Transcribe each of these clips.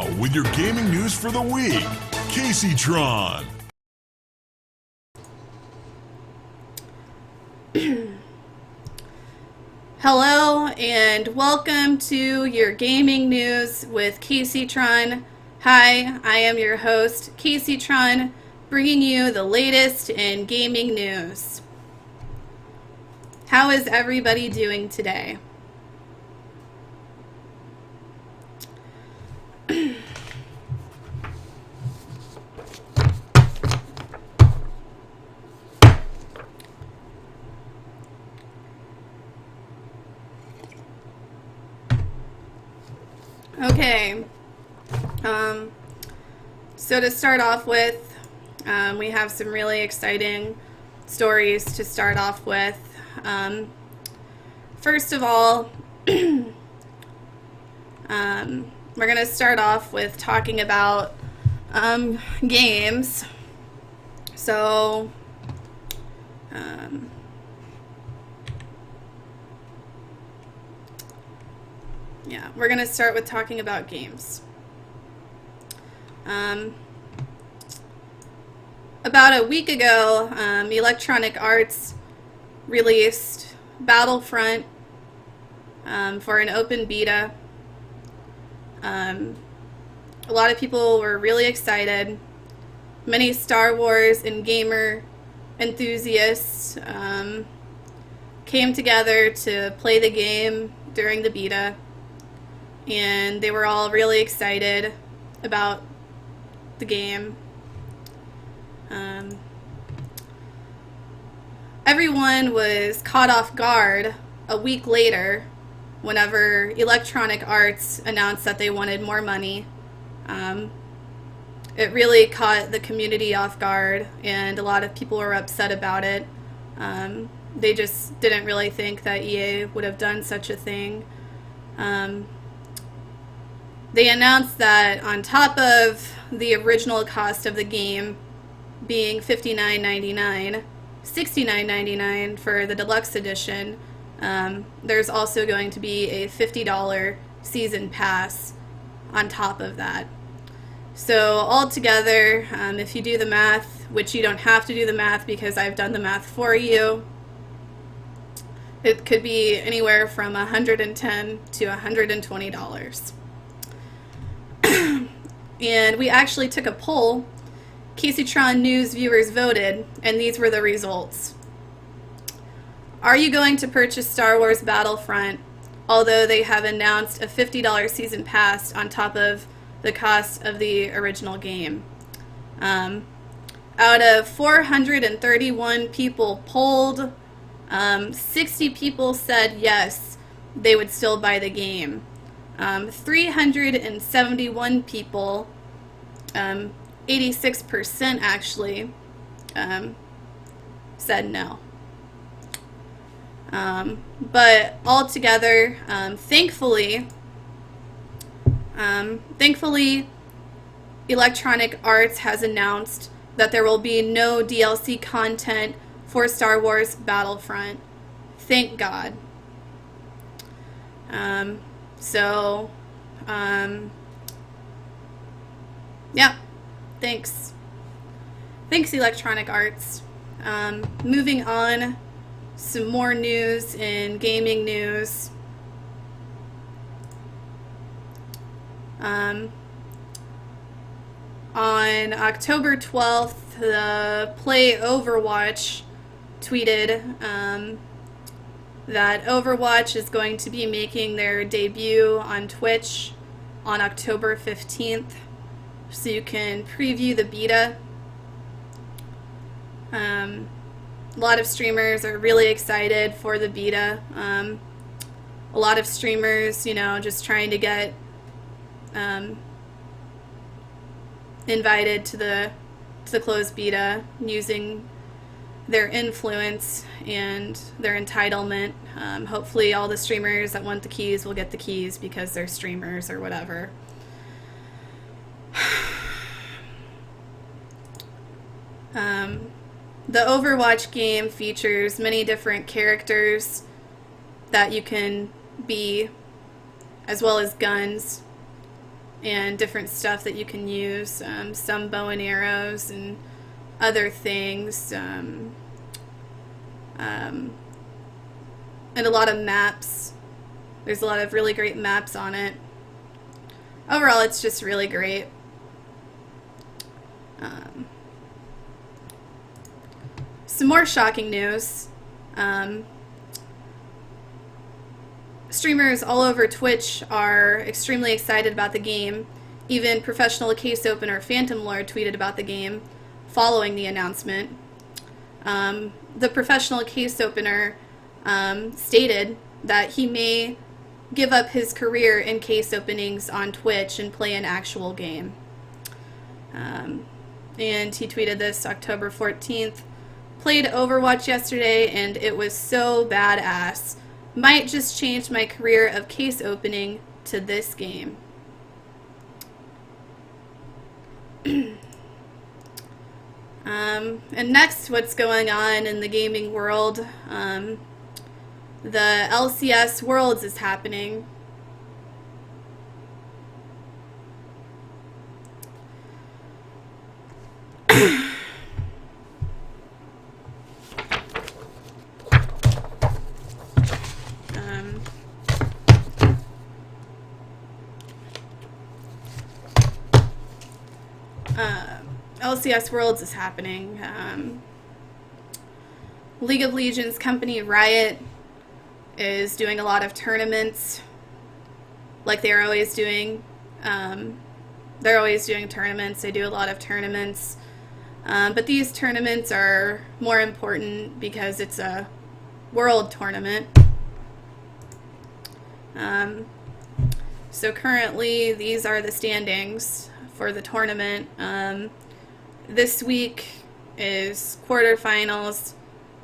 Now, with your gaming news for the week, Caseytron. Hello and welcome to your gaming news with Caseytron. Hi, I am your host, Caseytron, bringing you the latest in gaming news. How is everybody doing today? Okay, so to start off with, we have some really exciting stories to start off with. First of all, we're going to start off with talking about games. So, yeah, we're going to start with talking about games. About a week ago, Electronic Arts released Battlefront for an open beta. A lot of people were really excited. Many Star Wars and gamer enthusiasts came together to play the game during the beta. And they were all really excited about the game. Everyone was caught off guard a week later whenever Electronic Arts announced that they wanted more money. It really caught the community off guard, and a lot of people were upset about it. They just didn't really think that EA would have done such a thing. They announced that on top of the original cost of the game being $59.99, $69.99 for the deluxe edition, there's also going to be a $50 season pass on top of that. So altogether, if you do the math, which you don't have to do the math because I've done the math for you, it could be anywhere from $110 to $120. And we actually took a poll. Caseytron News viewers voted, and these were the results. Are you going to purchase Star Wars Battlefront, although they have announced a $50 season pass on top of the cost of the original game? Out of 431 people polled, 60 people said yes, they would still buy the game. 371 people, 86% actually, said no. But altogether, thankfully, Electronic Arts has announced that there will be no DLC content for Star Wars Battlefront. Thank God. Yeah, thanks. Thanks, Electronic Arts. Moving on, some more news in gaming news. On October 12th, the Play Overwatch tweeted that Overwatch is going to be making their debut on Twitch on October 15th, so you can preview the beta. A lot of streamers are really excited for the beta. A lot of streamers, just trying to get invited to the closed beta using their influence and their entitlement. Hopefully all the streamers that want the keys will get the keys because they're streamers or whatever. The Overwatch game features many different characters that you can be, as well as guns. and different stuff that you can use. Some bow and arrows and other things. And a lot of maps. There's a lot of really great maps on it. Overall, it's just really great. Some more shocking news. Streamers all over Twitch are extremely excited about the game. Even professional case opener Phantom Lord tweeted about the game following the announcement. The professional case opener stated that he may give up his career in case openings on Twitch and play an actual game. And he tweeted this October 14th. Played Overwatch yesterday and it was so badass. Might just change my career of case opening to this game. And next, what's going on in the gaming world? The LCS Worlds is happening. LCS Worlds is happening. League of Legends company Riot is doing a lot of tournaments, like they're always doing. They're always doing tournaments. They do a lot of tournaments. But these tournaments are more important because it's a world tournament. So currently, these are the standings for the tournament. This week is quarterfinals,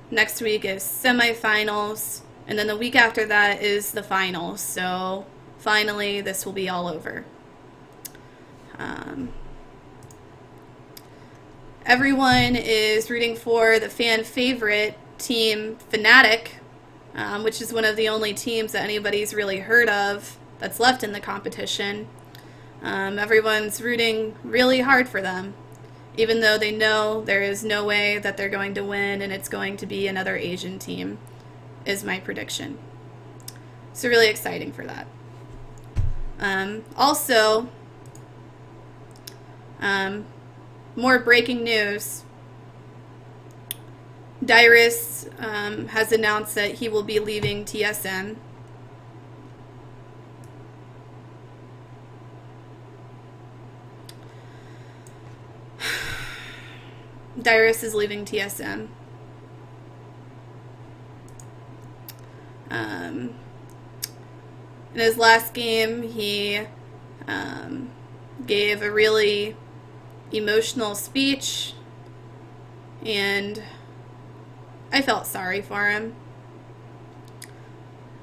next week is semifinals, and then the week after that is the finals. So finally, this will be all over. Everyone is rooting for the fan favorite team, Fnatic, which is one of the only teams that anybody's really heard of that's left in the competition. Everyone's rooting really hard for them, even though they know there is no way that they're going to win and it's going to be another Asian team, is my prediction. So really exciting for that. Also, more breaking news. Dyrus has announced that he will be leaving TSM. Dyrus is leaving TSM. In his last game, he gave a really emotional speech, and I felt sorry for him.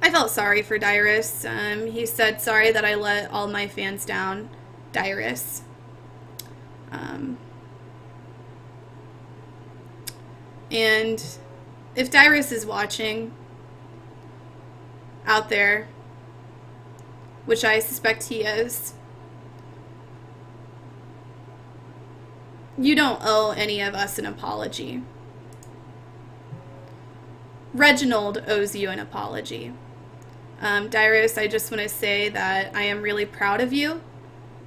I felt sorry for Dyrus. He said, "Sorry that I let all my fans down, Dyrus." And if Dyrus is watching out there, which I suspect he is, you don't owe any of us an apology. Reginald owes you an apology. Dyrus, I just want to say that I am really proud of you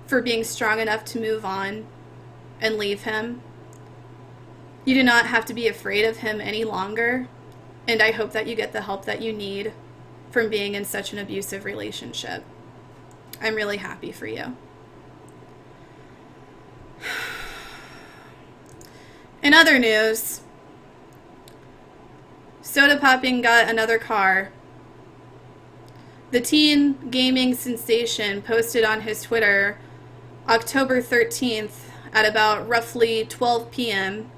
for being strong enough to move on and leave him. You do not have to be afraid of him any longer, and I hope that you get the help that you need from being in such an abusive relationship. I'm really happy for you. In other news, SodaPoppin got another car. The teen gaming sensation posted on his Twitter October 13th at about roughly 12 p.m.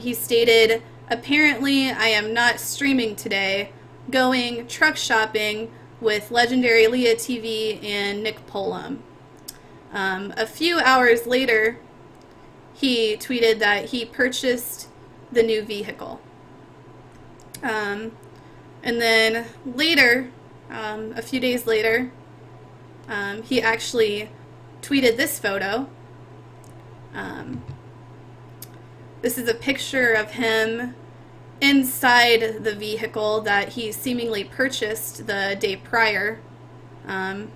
He stated, "Apparently I am not streaming today, going truck shopping with legendary Leah TV and Nick Polam." A few hours later, he tweeted that he purchased the new vehicle. And then later, a few days later, he actually tweeted this photo. This is a picture of him inside the vehicle that he seemingly purchased the day prior. And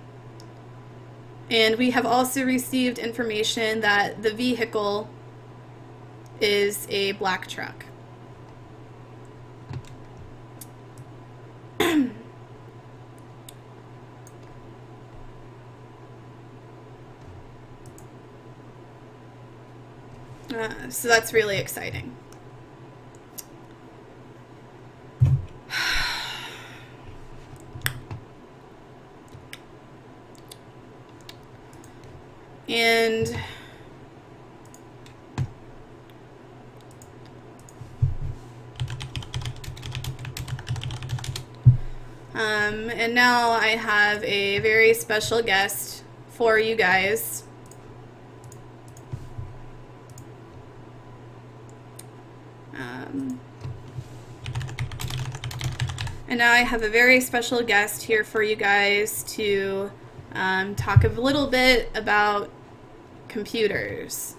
we have also received information that the vehicle is a black truck. So that's really exciting. And now I have a very special guest for you guys. And now I have a very special guest here for you guys to talk a little bit about computers.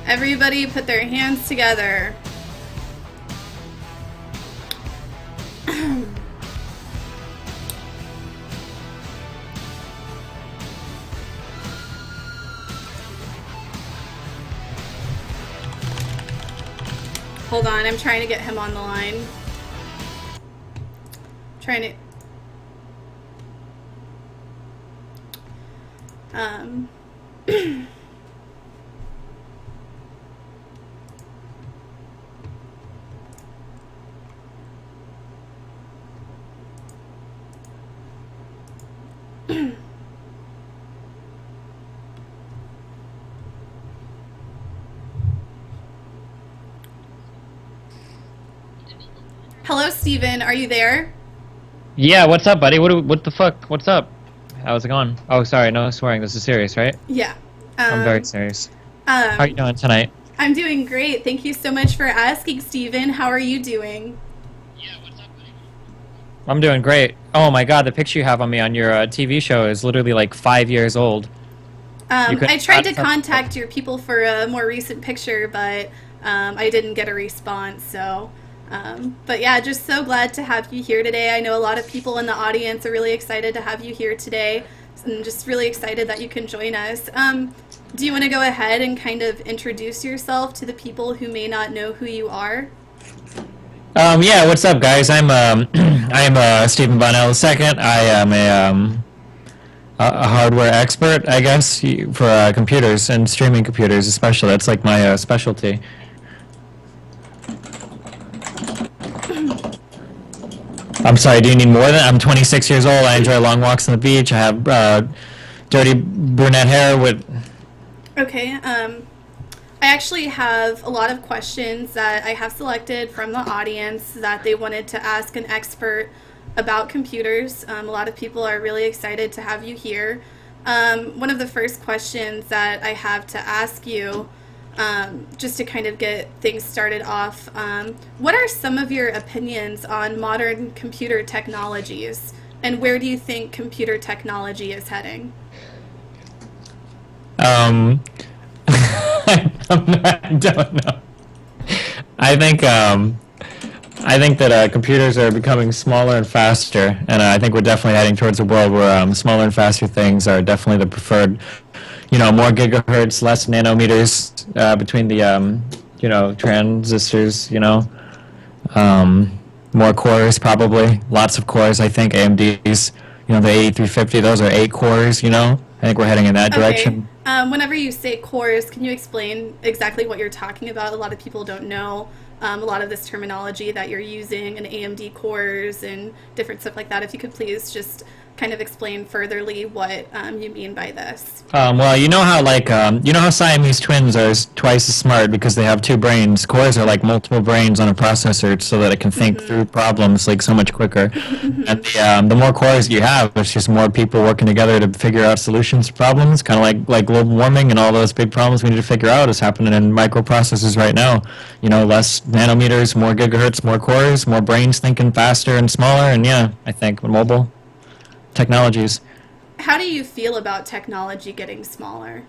Everybody put their hands together. Hold on, I'm trying to get him on the line. Trying to... Hello, Steven. Are you there? Yeah, what's up, buddy? What the fuck? What's up? How's it going? Oh, sorry, no swearing. This is serious, right? Yeah. I'm very serious. How are you doing tonight? I'm doing great. Thank you so much for asking, Steven. How are you doing? Yeah, what's up, buddy? I'm doing great. Oh my god, the picture you have on me on your TV show is literally like 5 years old. I tried to contact your people for a more recent picture, but I didn't get a response, so... but yeah, just so glad to have you here today. I know a lot of people in the audience are really excited to have you here today, and just really excited that you can join us. Do you want to go ahead and kind of introduce yourself to the people who may not know who you are? Yeah, what's up, guys? I'm Stephen Bonnel II. I am a hardware expert, I guess, for computers and streaming computers, especially. That's like my specialty. I'm sorry, do you need more than... I'm 26 years old. I enjoy long walks on the beach. I have dirty brunette hair with... Okay, I actually have a lot of questions that I have selected from the audience that they wanted to ask an expert about computers. A lot of people are really excited to have you here. One of the first questions that I have to ask you, just to kind of get things started off, what are some of your opinions on modern computer technologies, and where do you think computer technology is heading? Um, I don't know. I think I think that computers are becoming smaller and faster, and I think we're definitely heading towards a world where smaller and faster things are definitely the preferred. More gigahertz, less nanometers between the transistors. More cores probably, lots of cores. I think AMD's, the 8350, those are 8 cores. I think we're heading in that Okay. direction. Whenever you say cores, can you explain exactly what you're talking about? A lot of people don't know a lot of this terminology that you're using, and AMD cores and different stuff like that. If you could please just kind of explain furtherly what you mean by this. Well, how Siamese twins are twice as smart because they have two brains. Cores are like multiple brains on a processor so that it can think through problems like so much quicker. And the more cores you have, it's just more people working together to figure out solutions to problems. Kind of like global warming and all those big problems we need to figure out is happening in microprocessors right now. Less nanometers, more gigahertz, more cores, more brains thinking faster and smaller. And yeah, I think with mobile technologies. How do you feel about technology getting smaller?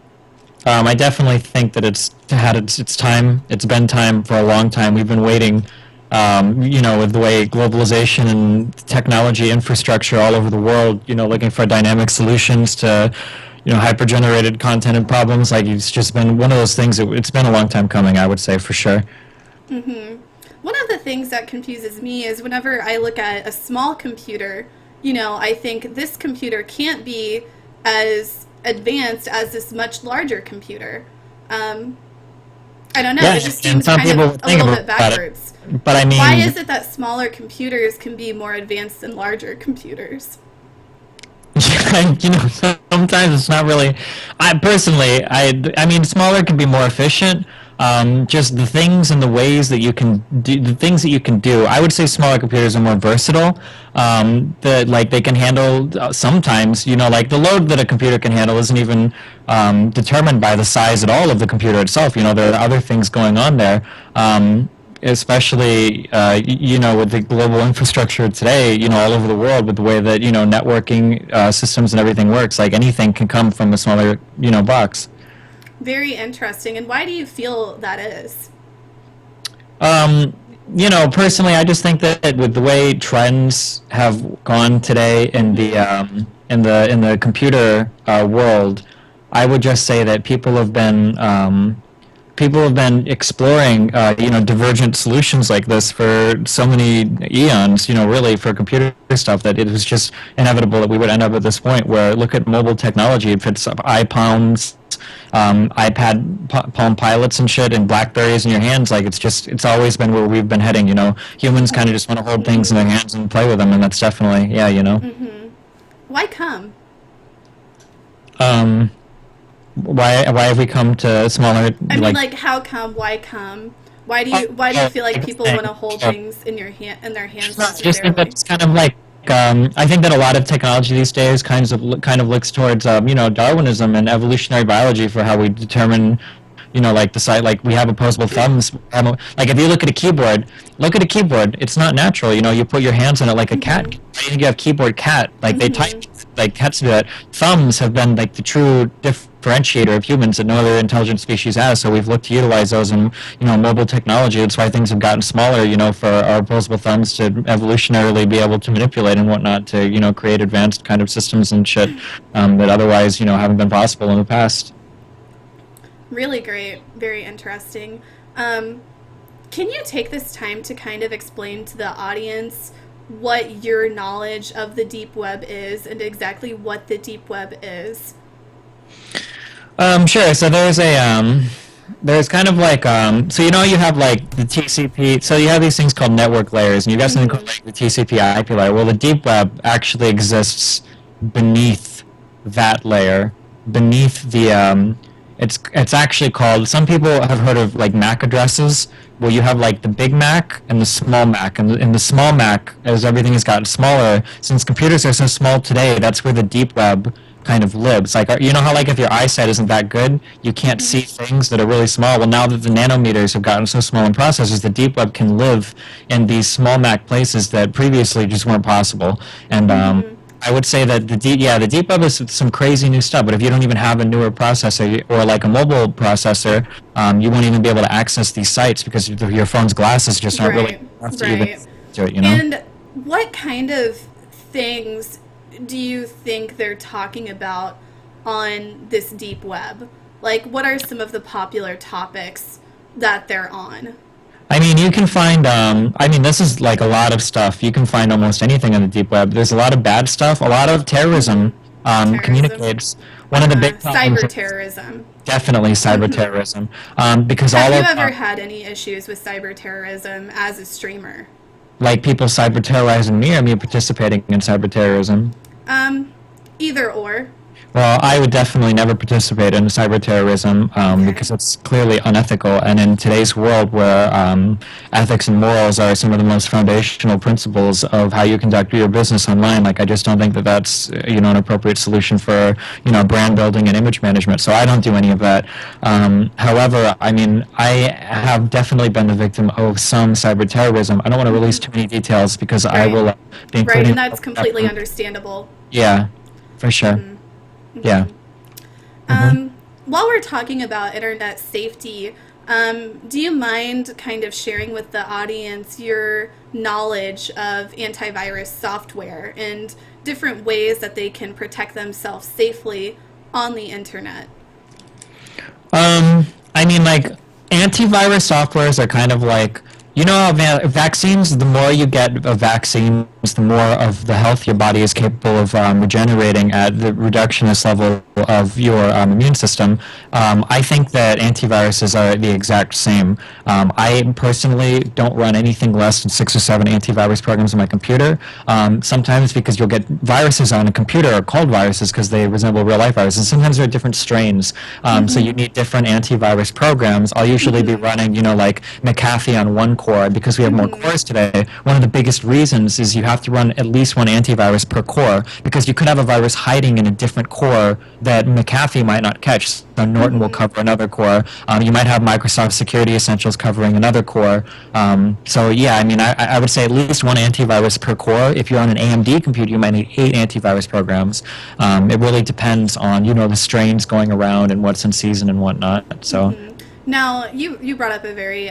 I definitely think that it's had its time. It's been time for a long time. We've been waiting, with the way globalization and technology infrastructure all over the world, looking for dynamic solutions to, hyper-generated content and problems. Like, it's just been one of those things. It's been a long time coming, I would say, for sure. One of the things that confuses me is whenever I look at a small computer, I think this computer can't be as advanced as this much larger computer. I don't know. Yeah, It just and seems some kind people of would a think little bit about it. backwards. But I Why mean, is it that smaller computers can be more advanced than larger computers? sometimes it's not really. I personally, I mean, smaller can be more efficient. Just the things and the ways that you can do the things that you can do. I would say smaller computers are more versatile. That like they can handle sometimes. Like the load that a computer can handle isn't even determined by the size at all of the computer itself. There are other things going on there. Especially with the global infrastructure today, all over the world, with the way that networking systems and everything works, like anything can come from a smaller box. Very interesting. And why do you feel that is? Personally, I just think that with the way trends have gone today in the computer world, I would just say that people have been exploring, divergent solutions like this for so many eons, really for computer stuff, that it was just inevitable that we would end up at this point where, look at mobile technology. It fits iPalms, iPad Palm Pilots and shit, and Blackberries in your hands. Like, it's always been where we've been heading, Humans kind of just want to hold things in their hands and play with them, and that's definitely, Why come? Why have we come to smaller, I mean, like, how come? Why come? Why do you feel like people want to hold things in their hands I just think that necessarily? it's kind of like I think that a lot of technology these days kind of looks towards Darwinism and evolutionary biology for how we determine like the site. Like, we have opposable thumbs. Like, if you look at a keyboard, it's not natural. You put your hands on it like a cat. Why do you think you have keyboard cat? Like, they type like cats do that. Thumbs have been like the true differentiator of humans that no other intelligent species has. So we've looked to utilize those in mobile technology. That's why things have gotten smaller. For our opposable thumbs to evolutionarily be able to manipulate and whatnot to create advanced kind of systems and shit that otherwise haven't been possible in the past. Really great. Very interesting. Can you take this time to kind of explain to the audience what your knowledge of the deep web is and exactly what the deep web is? Sure. So there's kind of like so you have like the TCP. So you have these things called network layers, and you got something called like the TCP/IP layer. Well, the deep web actually exists beneath that layer, beneath the it's actually called. Some people have heard of like MAC addresses. well, you have like the Big Mac and the small Mac, and in the small Mac, as everything has gotten smaller, since computers are so small today, that's where the deep web kind of lives. Like, you know how like if your eyesight isn't that good, you can't see things that are really small. Well, now that the nanometers have gotten so small in processors, the deep web can live in these small Mac places that previously just weren't possible. And I would say that the deep web is some crazy new stuff. But if you don't even have a newer processor or like a mobile processor, you won't even be able to access these sites because your phone's glasses just aren't really enough to even do it. You know. And what kind of things do you think they're talking about on this deep web? Like, what are some of the popular topics that they're on? I mean, you can find, this is like a lot of stuff. You can find almost anything on the deep web. There's a lot of bad stuff, a lot of terrorism, communicates. One of the big problems. Cyber terrorism. Definitely cyber terrorism. Because Have you ever had any issues with cyber terrorism as a streamer? Like people cyber terrorizing me or me participating in cyber terrorism? Either or. Well, I would definitely never participate in cyber terrorism because it's clearly unethical. And in today's world where ethics and morals are some of the most foundational principles of how you conduct your business online, like I just don't think that that's an appropriate solution for brand building and image management. So I don't do any of that. However, I mean, I have definitely been the victim of some cyber terrorism. I don't want to release too many details because I will be including... Right, and that's completely understandable. Yeah, for sure. Yeah. While we're talking about internet safety, do you mind kind of sharing with the audience your knowledge of antivirus software and different ways that they can protect themselves safely on the internet? I mean, like, antivirus softwares are kind of like, vaccines, the more you get of vaccines, the more of the health your body is capable of regenerating at the reductionist level of your immune system. I think that antiviruses are the exact same. I personally don't run anything less than 6 or 7 antivirus programs on my computer. Sometimes because you'll get viruses on a computer are called viruses because they resemble real-life viruses. Sometimes they're different strains. So you need different antivirus programs. I'll usually be running, like McAfee on one core. Because we have more cores today, one of the biggest reasons is you have to run at least one antivirus per core because you could have a virus hiding in a different core that McAfee might not catch. So Norton will cover another core. You might have Microsoft Security Essentials covering another core. So yeah, I mean, I would say at least one antivirus per core. If you're on an AMD computer, you might need 8 antivirus programs. It really depends on, the strains going around and what's in season and whatnot. So. Now, you brought up a very...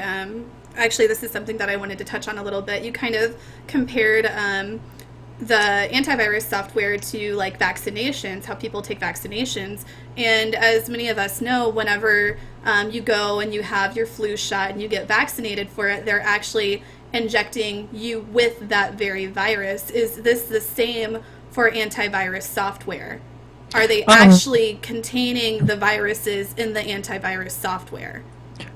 actually, this is something that I wanted to touch on a little bit. You kind of compared the antivirus software to like vaccinations, how people take vaccinations. And as many of us know, whenever you go and you have your flu shot and you get vaccinated for it, they're actually injecting you with that very virus. Is this the same for antivirus software? Are they actually containing the viruses in the antivirus software?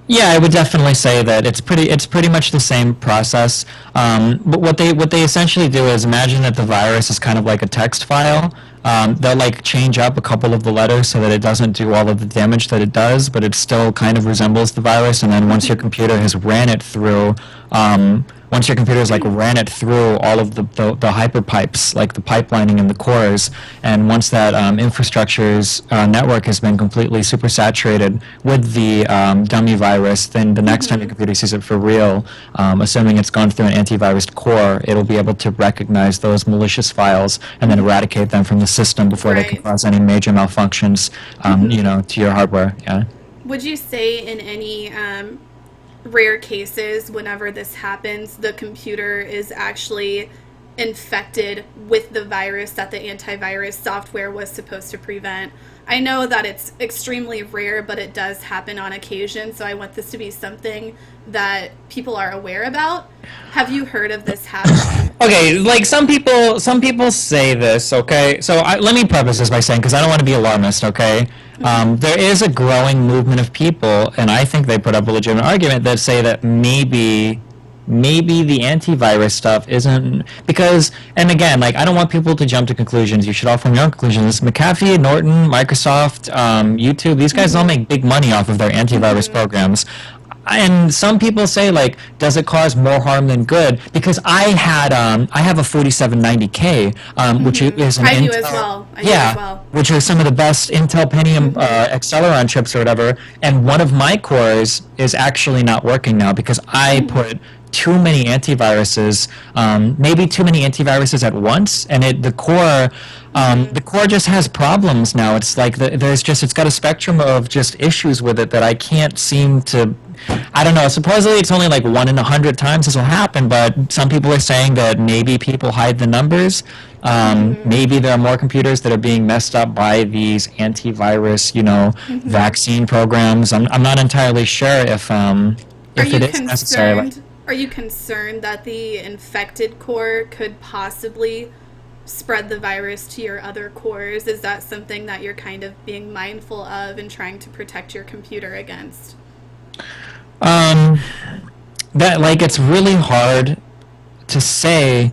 Yeah, I would definitely say that it's pretty much the same process. But what they essentially do is imagine that the virus is kind of like a text file. They'll like change up a couple of the letters so that it doesn't do all of the damage that it does, but it still kind of resembles the virus. And then once your computer has ran it through, ran it through all of the hyperpipes, like the pipelining in the cores, and once that infrastructure's network has been completely supersaturated with the dummy virus, then the next time your computer sees it for real, assuming it's gone through an antivirus core, it'll be able to recognize those malicious files and then eradicate them from the system before they can cause any major malfunctions, to your hardware. Yeah. Would you say in any rare cases, whenever this happens, the computer is actually infected with the virus that the antivirus software was supposed to prevent? I know that it's extremely rare, but it does happen on occasion, so I want this to be something that people are aware about. Have you heard of this happening? Okay, like some people say this, okay? So let me preface this by saying, because I don't want to be alarmist, okay? There is a growing movement of people, and I think they put up a legitimate argument that say that maybe the antivirus stuff isn't, because, and again, like, I don't want people to jump to conclusions. You should all form your own conclusions. McAfee, Norton, Microsoft, YouTube, these guys all make big money off of their antivirus programs. and some people say, like, does it cause more harm than good? Because I have a 4790K, which is an I do Intel, as well. I do yeah, as well. which are some of the best Intel Pentium Acceleron chips or whatever. And one of my cores is actually not working now because I put too many antiviruses, maybe too many antiviruses at once, and the core just has problems now. It's like it's got a spectrum of just issues with it that I can't seem to. I don't know. Supposedly, it's only like 1 in 100 times this will happen, but some people are saying that maybe people hide the numbers. Maybe there are more computers that are being messed up by these antivirus, vaccine programs. I'm not entirely sure Are if you it is necessary. concerned? Are you concerned that the infected core could possibly spread the virus to your other cores? Is that something that you're kind of being mindful of and trying to protect your computer against? That like it's really hard to say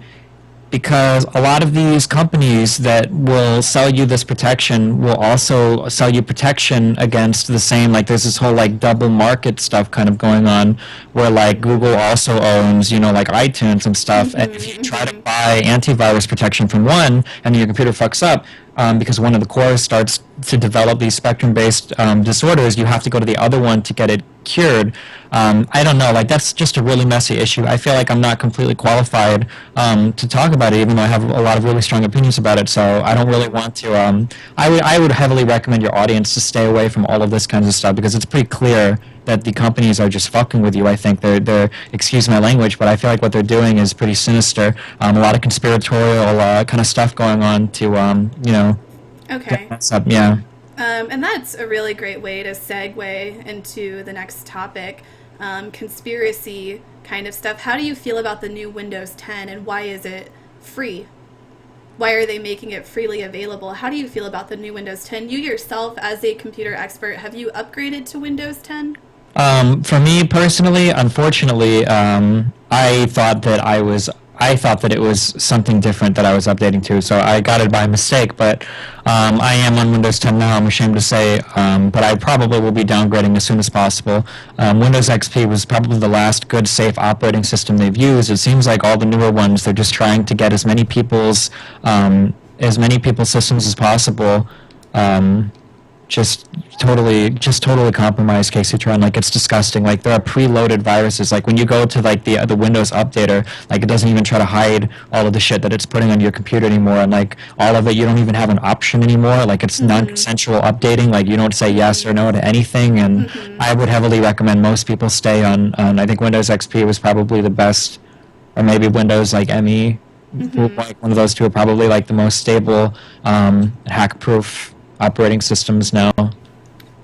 because a lot of these companies that will sell you this protection will also sell you protection against the same, like there's this whole like double market stuff kind of going on where like Google also owns, like iTunes and stuff. And if you try to buy antivirus protection from one and your computer fucks up, because one of the cores starts to develop these spectrum-based disorders, you have to go to the other one to get it cured. I don't know, like that's just a really messy issue. I feel like I'm not completely qualified to talk about it, even though I have a lot of really strong opinions about it. So I don't really want to. I would heavily recommend your audience to stay away from all of this kinds of stuff because it's pretty clear that the companies are just fucking with you. I think they're excuse my language, but I feel like what they're doing is pretty sinister. A lot of conspiratorial kind of stuff going on to Okay. mess up. Yeah. And that's a really great way to segue into the next topic, conspiracy kind of stuff. How do you feel about the new Windows 10 and why is it free? Why are they making it freely available? How do you feel about the new Windows 10? You yourself, as a computer expert, have you upgraded to Windows 10? For me personally, unfortunately, I thought that it was something different that I was updating to, so I got it by mistake. But I am on Windows 10 now. I'm ashamed to say, but I probably will be downgrading as soon as possible. Windows XP was probably the last good, safe operating system they've used. It seems like all the newer ones, they're just trying to get as many people's systems as possible. Just totally compromised KC-tron. Like it's disgusting. Like there are preloaded viruses. Like when you go to like the Windows updater, like it doesn't even try to hide all of the shit that it's putting on your computer anymore. And like all of it, you don't even have an option anymore. Like it's non-consensual updating. Like you don't say yes or no to anything. And I would heavily recommend most people stay on. I think Windows XP was probably the best, or maybe Windows like ME. Like one of those two are probably like the most stable, hack-proof operating systems now.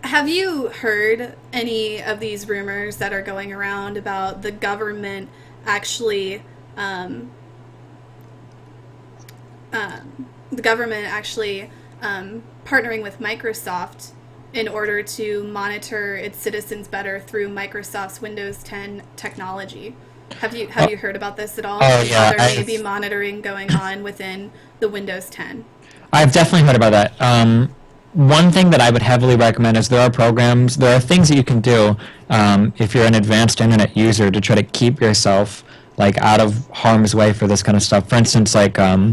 Have you heard any of these rumors that are going around about the government actually partnering with Microsoft in order to monitor its citizens better through Microsoft's Windows 10 technology? Have you heard about this at all? Oh yeah, There may be monitoring going on within the Windows 10. I've definitely heard about that. One thing that I would heavily recommend is there are things that you can do if you're an advanced internet user to try to keep yourself like out of harm's way for this kind of stuff. For instance, like I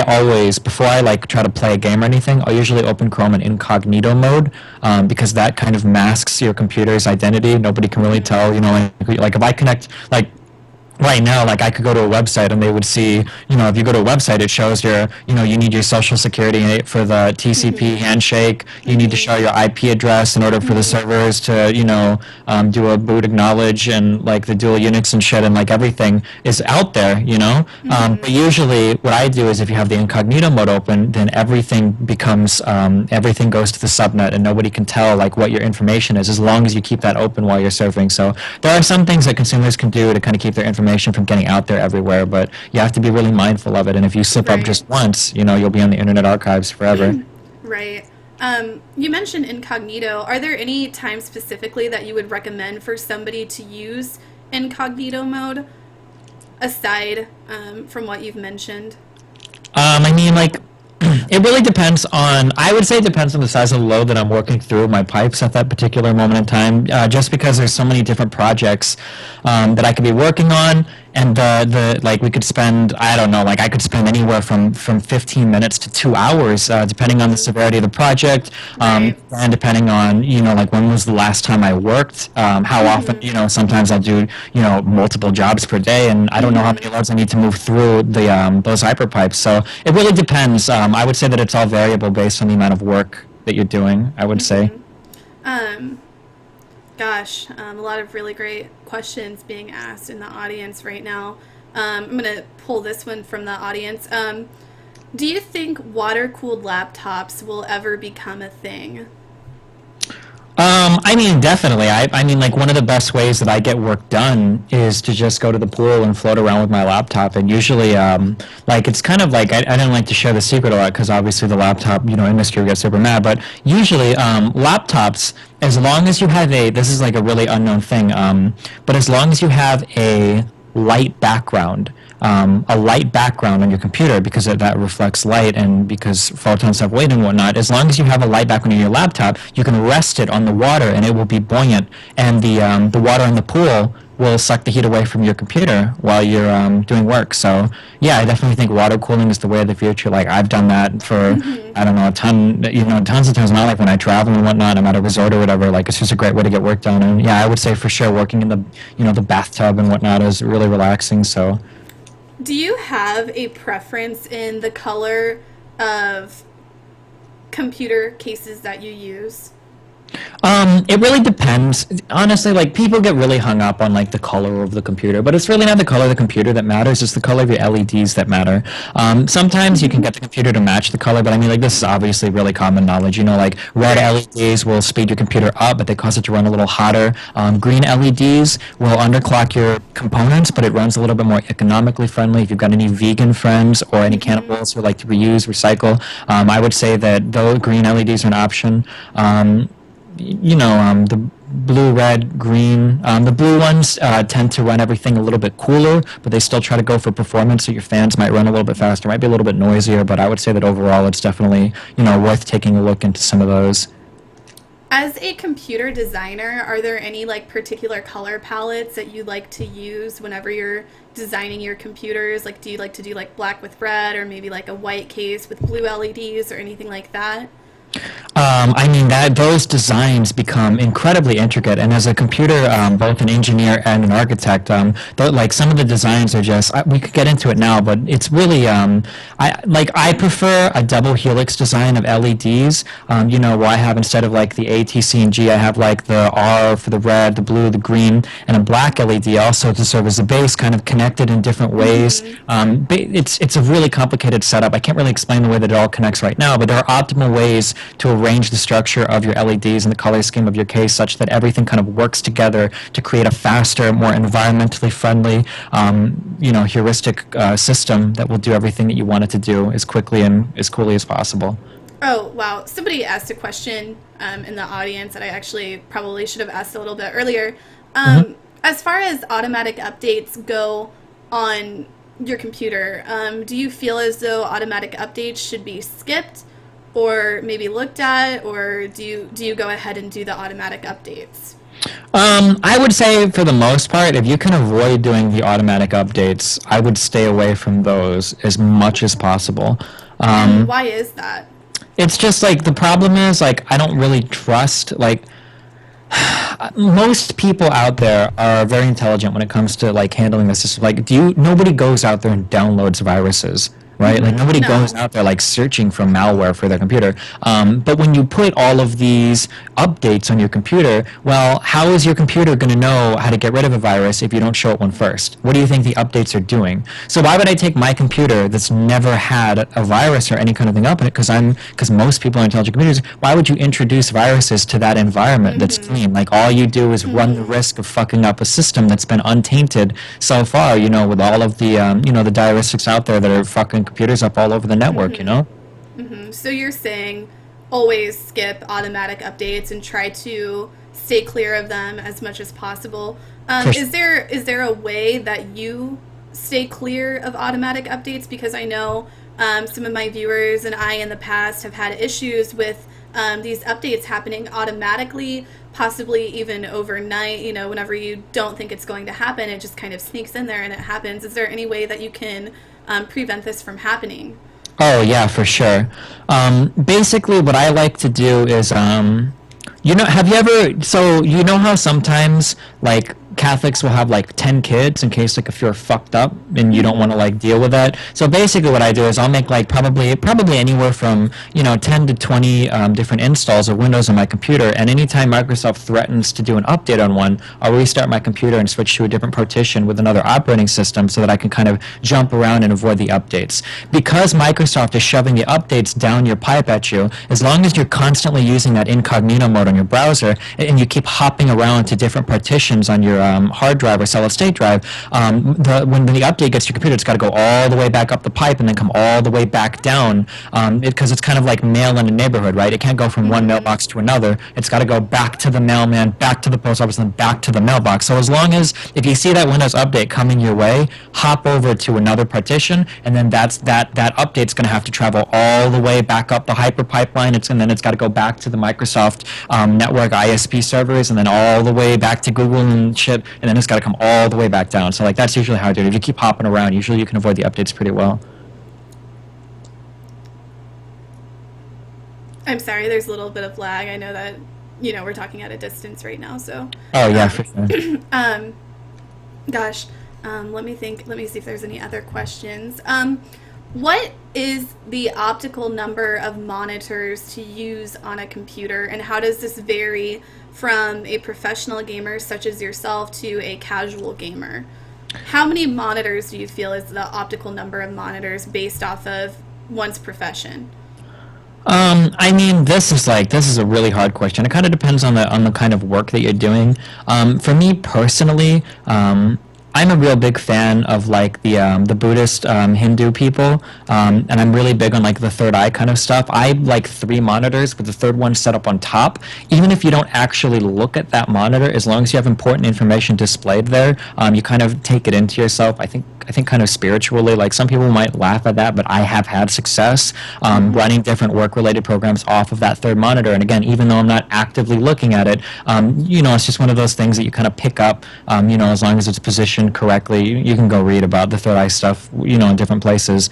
always, before I like try to play a game or anything, I'll usually open Chrome in incognito mode because that kind of masks your computer's identity. Nobody can really tell, like if I connect, like right now, like I could go to a website and they would see, if you go to a website, it shows you need your social security for the TCP handshake. You need to show your IP address in order for the servers to, do a boot acknowledge and like the dual Unix and shit and like everything is out there, But usually what I do is if you have the incognito mode open, then everything becomes, everything goes to the subnet and nobody can tell like what your information is as long as you keep that open while you're surfing. So there are some things that consumers can do to kind of keep their information from getting out there everywhere, but you have to be really mindful of it. And if you slip up just once, you'll be on the Internet Archives forever. Right. You mentioned incognito. Are there any times specifically that you would recommend for somebody to use incognito mode aside from what you've mentioned? I mean, like, It really depends on, I would say it depends on the size of the load that I'm working through my pipes at that particular moment in time, just because there's so many different projects that I could be working on. And like we could spend, I don't know, like I could spend anywhere from 15 minutes to 2 hours, depending on the severity of the project, Right. and depending on, like when was the last time I worked, how often, sometimes I'll do, multiple jobs per day, and I don't know how many loads I need to move through those hyper pipes. So it really depends. I would say that it's all variable based on the amount of work that you're doing, I would say. Um, Gosh, a lot of really great questions being asked in the audience right now. I'm going to pull this one from the audience. Do you think water-cooled laptops will ever become a thing? I mean, definitely. I mean, like one of the best ways that I get work done is to just go to the pool and float around with my laptop. And usually, like it's kind of like I don't like to share the secret a lot because obviously the laptop, industry gets super mad. But usually, laptops, as long as you have this is like a really unknown thing. But as long as you have a light background on your computer because that reflects light and because photons have weight and whatnot. As long as you have a light background on your laptop, you can rest it on the water and it will be buoyant, and the water in the pool will suck the heat away from your computer while you're doing work. So yeah, I definitely think water cooling is the way of the future. Like I've done that for I don't know tons of times. Not like when I travel and whatnot. I'm at a resort or whatever. Like it's just a great way to get work done. And yeah, I would say for sure working in the bathtub and whatnot is really relaxing. So. Do you have a preference in the color of computer cases that you use? It really depends. Honestly, like people get really hung up on like the color of the computer, but it's really not the color of the computer that matters. It's the color of your LEDs that matter. Sometimes you can get the computer to match the color, but I mean, like this is obviously really common knowledge. Like red LEDs will speed your computer up, but they cause it to run a little hotter. Green LEDs will underclock your components, but it runs a little bit more economically friendly. If you've got any vegan friends or any cannibals who like to reuse, recycle, I would say that those green LEDs are an option. The blue, red, green. The blue ones tend to run everything a little bit cooler, but they still try to go for performance, so your fans might run a little bit faster, might be a little bit noisier, but I would say that overall it's definitely, worth taking a look into some of those. As a computer designer, are there any like particular color palettes that you like to use whenever you're designing your computers? Like do you like to do like black with red or maybe like a white case with blue LEDs or anything like that? I mean that those designs become incredibly intricate, and as a computer, both an engineer and an architect, like some of the designs are just we could get into it now, but it's really I prefer a double helix design of LEDs. Where I have instead of like the A, T, C, and G, I have like the R for the red, the blue, the green, and a black LED also to serve as a base, kind of connected in different ways. It's a really complicated setup. I can't really explain the way that it all connects right now, but there are optimal ways to arrange the structure of your LEDs and the color scheme of your case such that everything kind of works together to create a faster, more environmentally friendly, heuristic system that will do everything that you want it to do as quickly and as coolly as possible. Oh, wow. Somebody asked a question in the audience that I actually probably should have asked a little bit earlier. As far as automatic updates go on your computer, do you feel as though automatic updates should be skipped or maybe looked at, or do you go ahead and do the automatic updates? I would say for the most part, if you can avoid doing the automatic updates, I would stay away from those as much as possible. Why is that? It's just like the problem is like I don't really trust like most people out there are very intelligent when it comes to like handling the system. Like, nobody goes out there and downloads viruses, right? Like nobody goes out there like searching for malware for their computer. But when you put all of these updates on your computer, well, how is your computer going to know how to get rid of a virus if you don't show it one first? What do you think the updates are doing? So why would I take my computer that's never had a virus or any kind of thing up in it? Because most people on intelligent computers, why would you introduce viruses to that environment that's clean? Like all you do is run the risk of fucking up a system that's been untainted so far, with all of the, the diaristics out there that are fucking computers up all over the network, So you're saying always skip automatic updates and try to stay clear of them as much as possible. Is there a way that you stay clear of automatic updates, because I know some of my viewers and I in the past have had issues with these updates happening automatically, possibly even overnight. You know, whenever you don't think it's going to happen, it just kind of sneaks in there and it happens. Is there any way that you can prevent this from happening? Oh yeah, for sure. Basically, what I like to do is, have you ever? So you know how sometimes like Catholics will have like 10 kids in case like if you're fucked up and you don't want to like deal with that. So basically, what I do is I'll make like probably anywhere from 10 to 20 different installs of Windows on my computer, and anytime Microsoft threatens to do an update on one, I'll restart my computer and switch to a different partition with another operating system so that I can kind of jump around and avoid the updates. Because Microsoft is shoving the updates down your pipe at you, as long as you're constantly using that incognito mode on your browser and you keep hopping around to different partitions on your hard drive or solid state drive, when the update gets to your computer, it's got to go all the way back up the pipe and then come all the way back down, because it's kind of like mail in a neighborhood, right? It can't go from one mailbox to another. It's got to go back to the mailman, back to the post office, and then back to the mailbox. So as long as, if you see that Windows update coming your way, hop over to another partition, and then that update's going to have to travel all the way back up the hyper pipeline, and then it's got to go back to the Microsoft network ISP servers, and then all the way back to Google and shit, and then it's got to come all the way back down. So like that's usually how I do it. If you keep hopping around, usually you can avoid the updates pretty well. I'm sorry, there's a little bit of lag. I know that, we're talking at a distance right now, so. Oh yeah, for sure. Gosh, let me think. Let me see if there's any other questions. What is the optical number of monitors to use on a computer, and how does this vary from a professional gamer such as yourself to a casual gamer? How many monitors do you feel is the optical number of monitors based off of one's profession? I mean, this is a really hard question. It kind of depends on the kind of work that you're doing. For me personally, I'm a real big fan of like the Buddhist Hindu people, and I'm really big on like the third eye kind of stuff. I like 3 monitors with the third one set up on top. Even if you don't actually look at that monitor, as long as you have important information displayed there, you kind of take it into yourself. I think kind of spiritually. Like some people might laugh at that, but I have had success running different work-related programs off of that third monitor. And again, even though I'm not actively looking at it, it's just one of those things that you kind of pick up. As long as it's positioned correctly, you can go read about the third eye stuff, in different places.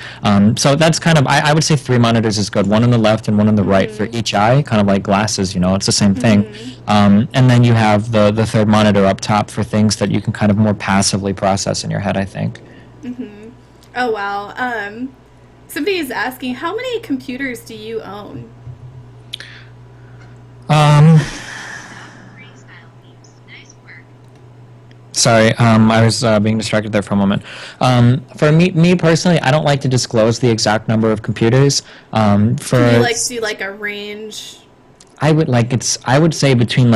So that's kind of, I would say 3 monitors is good. One on the left and one on the right for each eye, kind of like glasses. It's the same thing. And then you have the third monitor up top for things that you can kind of more passively process in your head, I think. Oh, wow. Somebody is asking, how many computers do you own? Sorry, I was being distracted there for a moment. For me personally, I don't like to disclose the exact number of computers. Do you do like a range? I would say between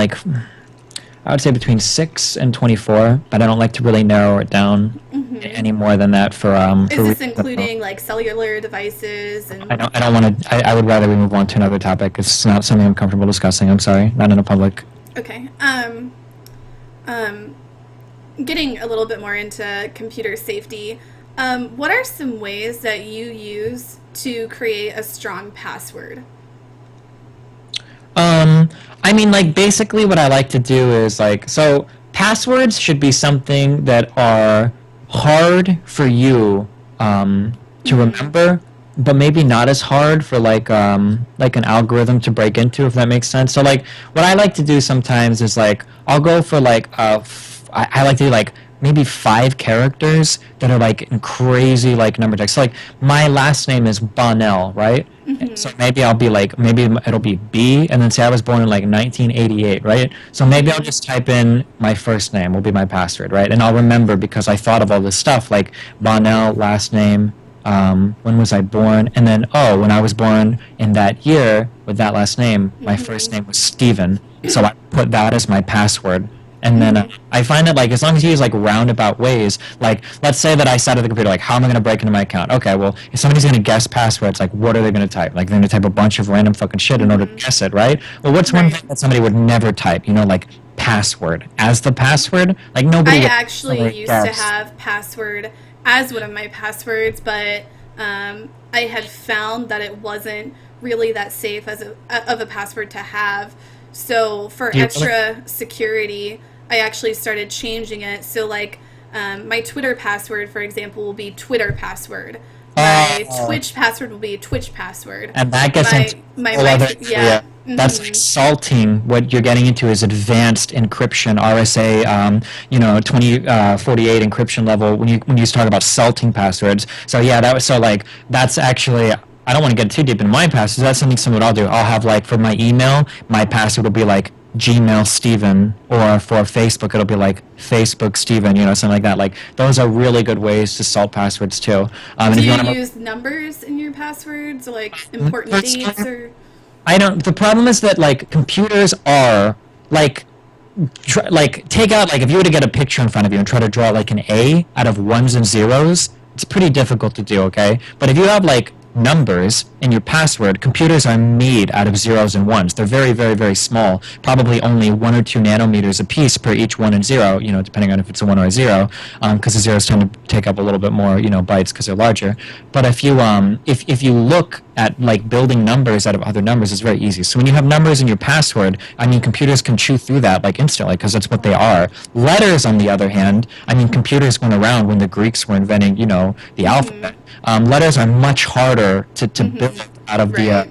6 and 24, but I don't like to really narrow it down any more than that. Is this including like cellular devices? And I don't want to. I would rather we move on to another topic. It's not something I'm comfortable discussing. I'm sorry, not in a public. Okay. Getting a little bit more into computer safety. What are some ways that you use to create a strong password? I mean, like, basically what I like to do is, like, so passwords should be something that are hard for you to remember, but maybe not as hard for, like an algorithm to break into, if that makes sense. So, like, what I like to do sometimes is, like, I'll go for, like, I like to do, like, maybe 5 characters that are like in crazy like number text. So like my last name is Bonnel, right? So maybe I'll be like, maybe it'll be B, and then say I was born in like 1988, right? So maybe I'll just type in my first name will be my password, right? And I'll remember because I thought of all this stuff like Bonnel, last name, when was I born, and then when I was born in that year with that last name, my first name was Steven, so I put that as my password. And then I find that, like, as long as you use, like, roundabout ways, like, let's say that I sat at the computer, like, how am I going to break into my account? Okay, well, if somebody's going to guess passwords, like, what are they going to type? Like, they're going to type a bunch of random fucking shit in order to guess it, right? Well, what's one thing that somebody would never type? Like, password. As the password? Like, nobody I would actually ever used guess. to have password as one of my passwords, but I had found that it wasn't really that safe of a password to have. So for Do you extra security, I actually started changing it. So like my Twitter password, for example, will be Twitter password. My Twitch password will be Twitch password. And that gets into my whole other area. That's like salting. What you're getting into is advanced encryption, RSA, 2048 encryption level. When you talk about salting passwords, so yeah, that's actually. I don't want to get too deep in my passwords. That's something I'll do. I'll have like for my email, my password will be like Gmail Steven, or for Facebook it'll be like Facebook Steven, something like that. Like those are really good ways to salt passwords too. Do you use numbers in your passwords, or like important dates, or? I don't. The problem is that like computers are like. Take out like if you were to get a picture in front of you and try to draw like an A out of ones and zeros, it's pretty difficult to do. Okay, but if you have like numbers in your password, computers are made out of zeros and ones. They're very, very, very small, probably only 1 or 2 nanometers a piece per each 1 and 0, depending on if it's a 1 or a 0, because the zeros tend to take up a little bit more, bytes because they're larger. But if you look at like building numbers out of other numbers, it's very easy. So when you have numbers in your password, computers can chew through that like instantly because that's what they are. Letters, on the other hand, computers went around when the Greeks were inventing, the alphabet. Letters are much harder to build out of the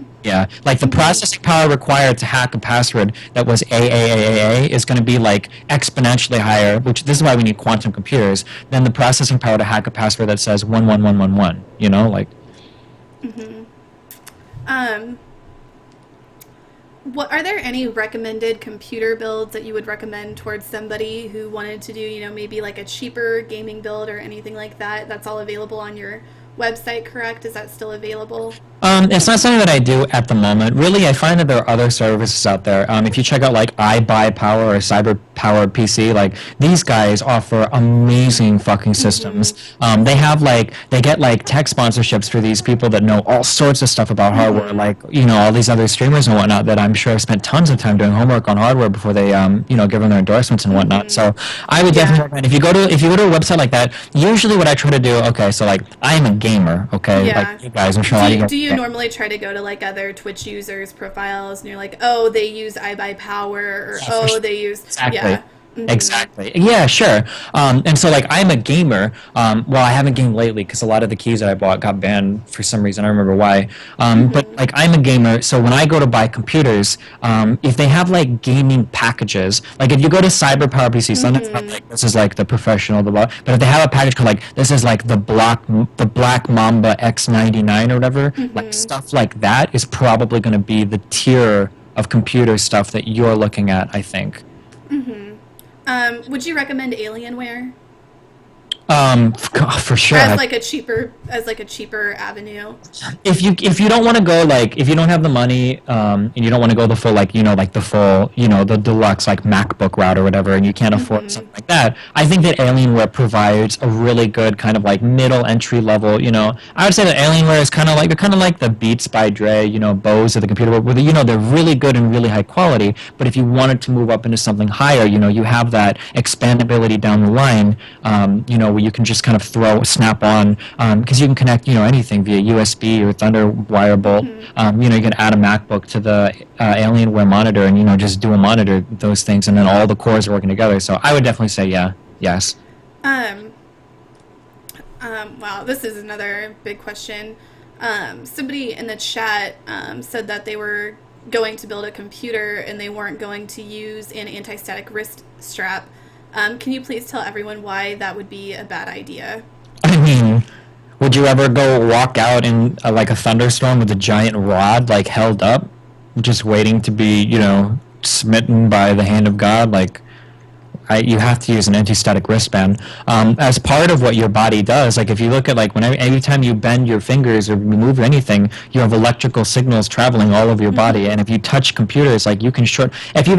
like the processing power required to hack a password that was AAAAA is going to be like exponentially higher, which this is why we need quantum computers, than the processing power to hack a password that says 11111, like. What are there any recommended computer builds that you would recommend towards somebody who wanted to do, maybe like a cheaper gaming build or anything like that? That's all available on your website, correct? Is that still available? It's not something that I do at the moment. Really, I find that there are other services out there. If you check out like iBuyPower or CyberPower PC, like these guys offer amazing fucking systems. They get like tech sponsorships for these people that know all sorts of stuff about hardware, like all these other streamers and whatnot that I'm sure have spent tons of time doing homework on hardware before they give them their endorsements and whatnot. So I would definitely recommend if you go to a website like that. Usually, what I try to do, so like I am a gamer, like you guys, I'm sure. Do you normally try to go to like other Twitch users' profiles and you're like, oh, they use iBuyPower, or they use Exactly. Yeah, sure. And so, like, I'm a gamer. Well, I haven't gamed lately because a lot of the keys that I bought got banned for some reason. I don't remember why. But, like, I'm a gamer. So when I go to buy computers, if they have, like, gaming packages, like, if you go to CyberPower PC, sometimes it's not like this is, like, the professional, but if they have a package called, like, this is, like, the Black Mamba X99 or whatever, like, stuff like that is probably going to be the tier of computer stuff that you're looking at, I think. Would you recommend Alienware? For sure. As like a cheaper avenue. If you don't want to go if you don't have the money, and you don't want to go the full the deluxe like MacBook route or whatever, and you can't afford something like that, I think that Alienware provides a really good kind of like middle entry level. I would say that Alienware is kind of like the Beats by Dre, Bose of the computer world, where they're really good and really high quality. But if you wanted to move up into something higher, you have that expandability down the line, where you can just kind of snap on, because you can connect, anything via USB or Thunderwire bolt. You can add a MacBook to the Alienware monitor and, just dual monitor those things, and then all the cores are working together. So I would definitely say yes. Wow, this is another big question. Somebody in the chat said that they were going to build a computer and they weren't going to use an anti-static wrist strap. Can you please tell everyone why that would be a bad idea? I mean, would you ever go walk out in like a thunderstorm with a giant rod like held up, just waiting to be, smitten by the hand of God? Like, you have to use an anti-static wristband as part of what your body does. Like if you look at every time you bend your fingers or move anything, you have electrical signals traveling all over your body. And if you touch computers, you can short. If you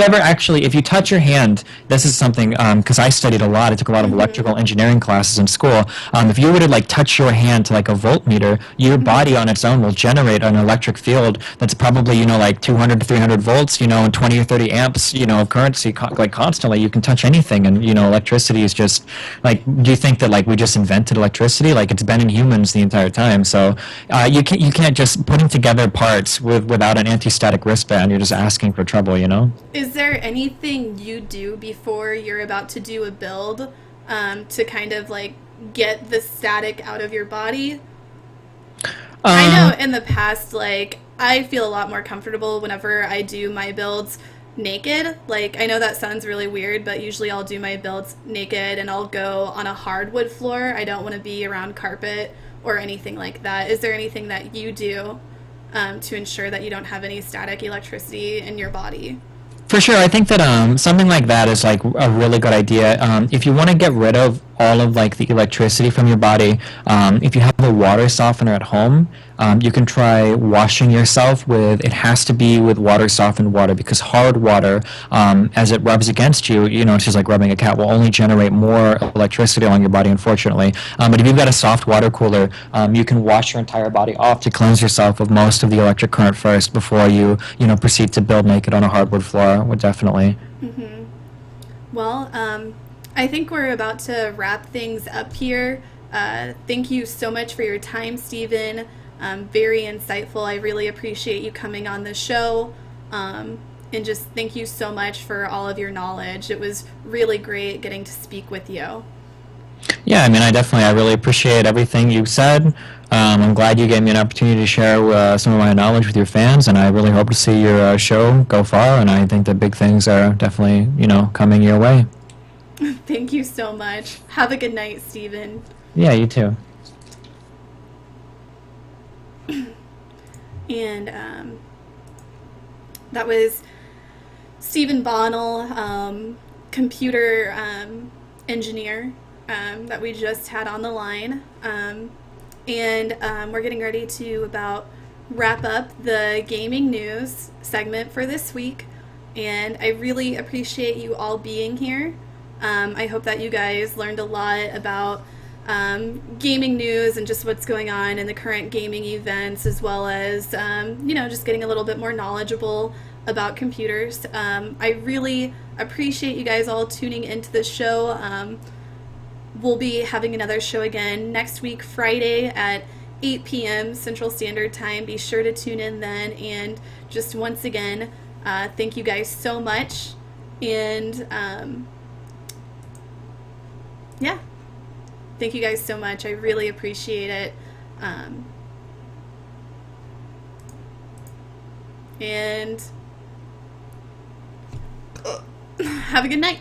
touch your hand, this is something because I studied a lot. I took a lot of electrical engineering classes in school. If you were to touch your hand to a voltmeter, your body on its own will generate an electric field that's probably 200 to 300 volts, and 20 or 30 amps, of current constantly. You can touch anything anything. And electricity is just like, do you think that like we just invented electricity? Like, it's been in humans the entire time. So you can't just putting together parts without an anti-static wristband. You're just asking for trouble. Is there anything you do before you're about to do a build to kind of like get the static out of your body? I know in the past, like, I feel a lot more comfortable whenever I do my builds naked. Like, I know that sounds really weird, but usually I'll do my builds naked and I'll go on a hardwood floor. I don't want to be around carpet or anything like that. Is there anything that you do to ensure that you don't have any static electricity in your body? For sure, I think that something like that is like a really good idea. If you want to get rid of all of like the electricity from your body, if you have a water softener at home, you can try washing yourself with. It has to be with water softened water, because hard water, as it rubs against you, it's just like rubbing a cat, will only generate more electricity along your body, unfortunately. But if you've got a soft water cooler, you can wash your entire body off to cleanse yourself of most of the electric current first before you proceed to build naked on a hardwood floor. Would definitely. Well, I think we're about to wrap things up here. Thank you so much for your time, Stephen. Very insightful. I really appreciate you coming on the show. And just thank you so much for all of your knowledge. It was really great getting to speak with you. Yeah, I mean, I really appreciate everything you said. I'm glad you gave me an opportunity to share some of my knowledge with your fans, and I really hope to see your show go far, and I think that big things are definitely, coming your way. Thank you so much. Have a good night, Stephen. Yeah, you too. And that was Stephen Bonnel, computer engineer that we just had on the line. And we're getting ready to about wrap up the gaming news segment for this week. And I really appreciate you all being here. I hope that you guys learned a lot about gaming news and just what's going on in the current gaming events, as well as, just getting a little bit more knowledgeable about computers. I really appreciate you guys all tuning into the show. We'll be having another show again next week, Friday at 8 p.m. Central Standard Time. Be sure to tune in then. And just once again, thank you guys so much. And yeah, thank you guys so much. I really appreciate it. And have a good night.